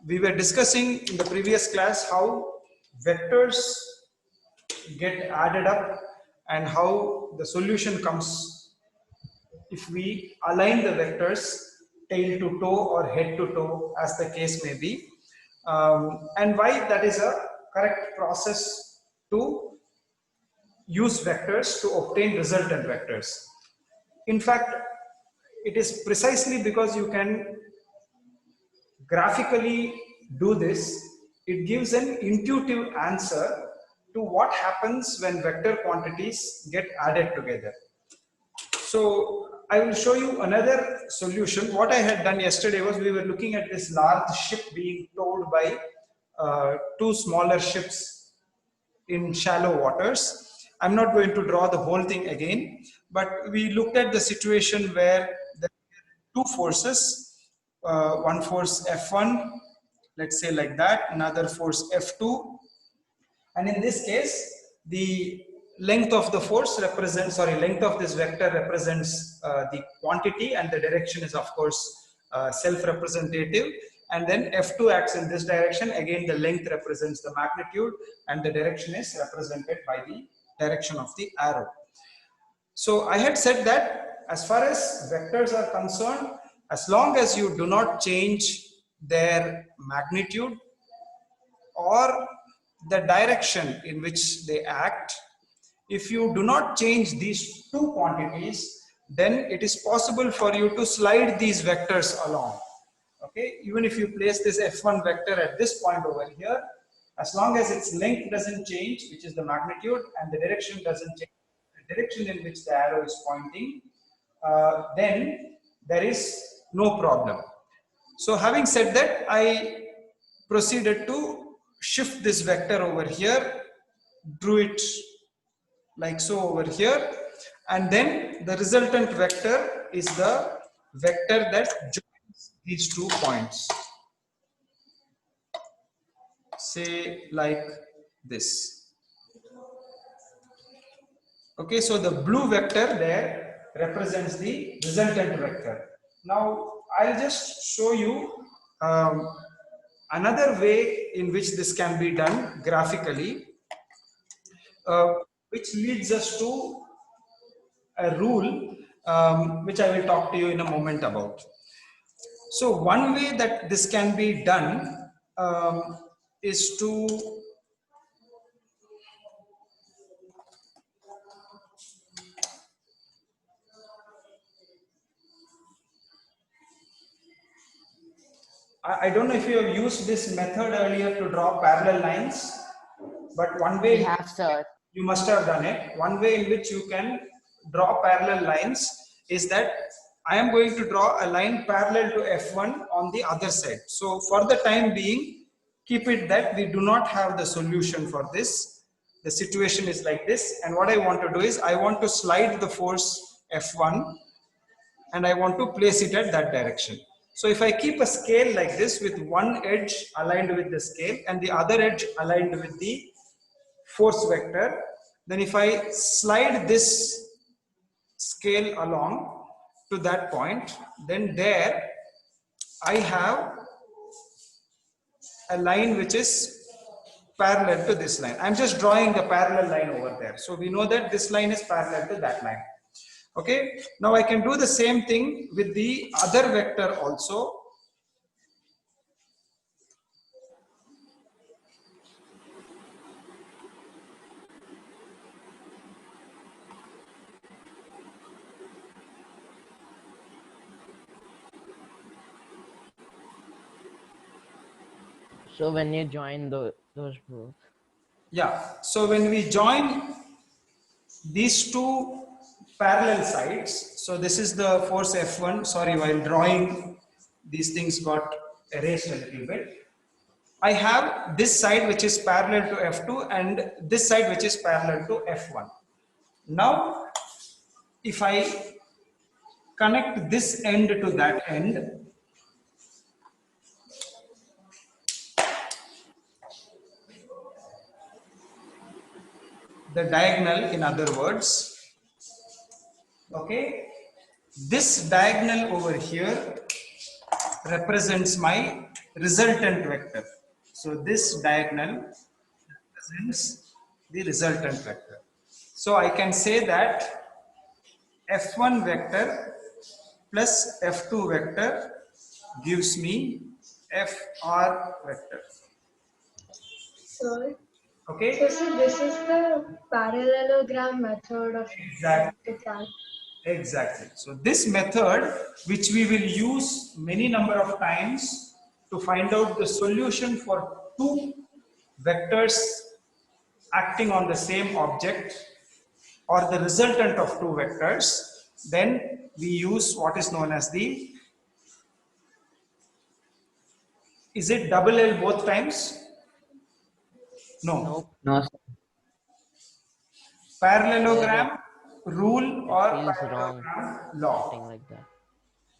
we were discussing in the previous class how vectors get added up and how the solution comes if we align the vectors tail to toe or head to toe, as the case may be, and why that is a correct process to use vectors to obtain resultant vectors. In fact, it is precisely because you can graphically do this, it gives an intuitive answer to what happens when vector quantities get added together. So I will show you another solution. What I had done yesterday was we were looking at this large ship being towed by two smaller ships in shallow waters. I'm not going to draw the whole thing again, but we looked at the situation where there are two forces, one force F1, let's say like that, another force F2, and in this case, the length of the force represents, length of this vector represents the quantity, and the direction is of course self-representative. And then F2 acts in this direction. Again, the length represents the magnitude, and the direction is represented by the direction of the arrow. So I had said that as far as vectors are concerned, as long as you do not change their magnitude or the direction in which they act, if you do not change these two quantities, then it is possible for you to slide these vectors along. Okay, even if you place this F1 vector at this point over here, as long as its length doesn't change, which is the magnitude, and the direction doesn't change, the direction in which the arrow is pointing, then there is no problem. So having said that, I proceeded to shift this vector over here, drew it like so over here, and then the resultant vector is the vector that joins these 2 points. Say like this. Okay, so the blue vector there represents the resultant vector. Now I'll just show you another way in which this can be done graphically, which leads us to a rule which I will talk to you in a moment about. So one way that this can be done is to I don't know if you have used this method earlier to draw parallel lines, but one way We have, sir. You must have done it. One way in which you can draw parallel lines is that I am going to draw a line parallel to F1 on the other side. So for the time being, keep it that we do not have the solution for this. The situation is like this, and what I want to do is I want to slide the force F1 and I want to place it at that direction. So if I keep a scale like this with one edge aligned with the scale and the other edge aligned with the force vector, then if I slide this scale along to that point, then there I have a line which is parallel to this line. I'm just drawing the parallel line over there. So we know that this line is parallel to that line. Okay, now I can do the same thing with the other vector also. So when you join those both. Yeah, so when we join these two parallel sides, so this is the force F1, sorry, while drawing these things got erased a little bit. I have this side which is parallel to F2 and this side which is parallel to F1. Now, if I connect this end to that end, the diagonal, in other words, okay, this diagonal over here represents my resultant vector. So this diagonal represents the resultant vector. So I can say that F1 vector plus F2 vector gives me FR vector. So, Okay? so this is the parallelogram method of Exactly. to calculate. Exactly. So this method, which we will use many number of times to find out the solution for two vectors acting on the same object or the resultant of two vectors, then we use what is known as the, is it double L both times? No. Nope. No, sir. Parallelogram There rule it or feels wrong parallelogram law. writing like that.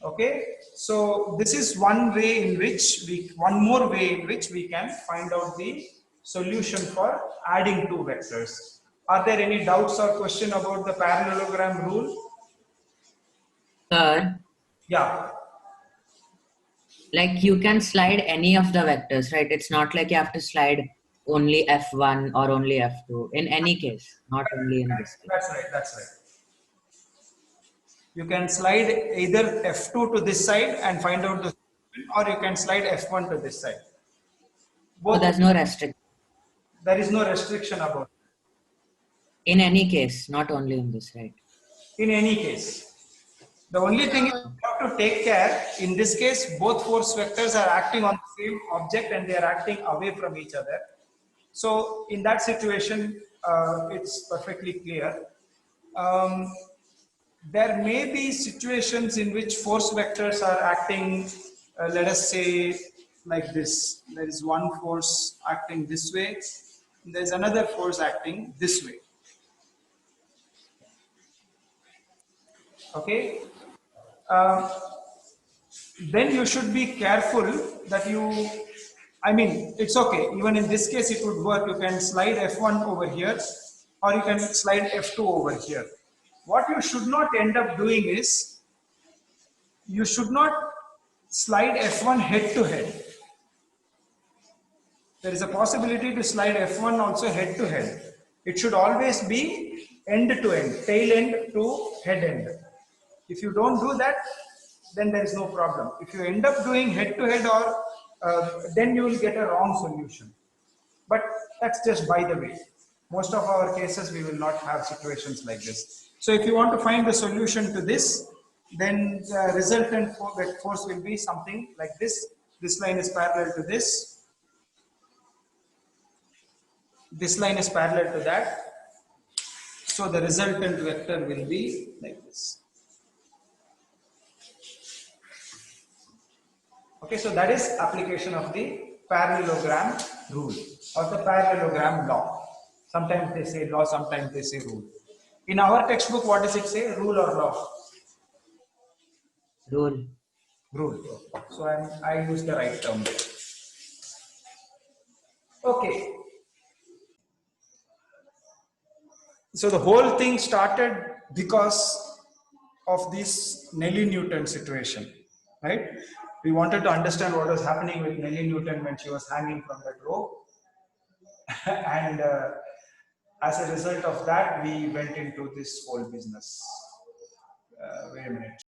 Okay, so this is one way in which one more way in which we can find out the solution for adding two vectors. Are there any doubts or question about the parallelogram rule? Sir, Yeah, like you can slide any of the vectors, right? It's not like you have to slide only F1 or only F2 in any case, not only in this case. that's right, that's right. You can slide either F2 to this side and find out the solution, or you can slide F1 to this side. So Both, there's no restriction there is no restriction about it. in any case, not only in this, right? In any case. The only thing is you have to take care, in this case, both force vectors are acting on the same object and they are acting away from each other. So in that situation, it's perfectly clear. There may be situations in which force vectors are acting, let us say, like this. There is one force acting this way, and there's another force acting this way. Okay? Uh, then you should be careful that you, I mean, it's okay. Even in this case, it would work. You can slide F1 over here, or you can slide F2 over here. What you should not end up doing is, you should not slide F1 head to head. There is a possibility to slide F1 also head to head. It should always be end to end, tail end to head end. If you don't do that, then there is no problem. If you end up doing head to head, or then you will get a wrong solution. But that's just by the way. Most of our cases, we will not have situations like this. So if you want to find the solution to this, then the resultant force will be something like this. This line is parallel to this. This line is parallel to that. So the resultant vector will be like this. Okay, so that is application of the parallelogram rule or the parallelogram law. Sometimes they say law, sometimes they say rule. In our textbook, what does it say? Rule or law? Rule. Rule. So I use the right term there. Okay. So the whole thing started because of this Nellie Newton situation, right? We wanted to understand what was happening with Nellie Newton when she was hanging from that rope. And as a result of that, we went into this whole business. Wait a minute.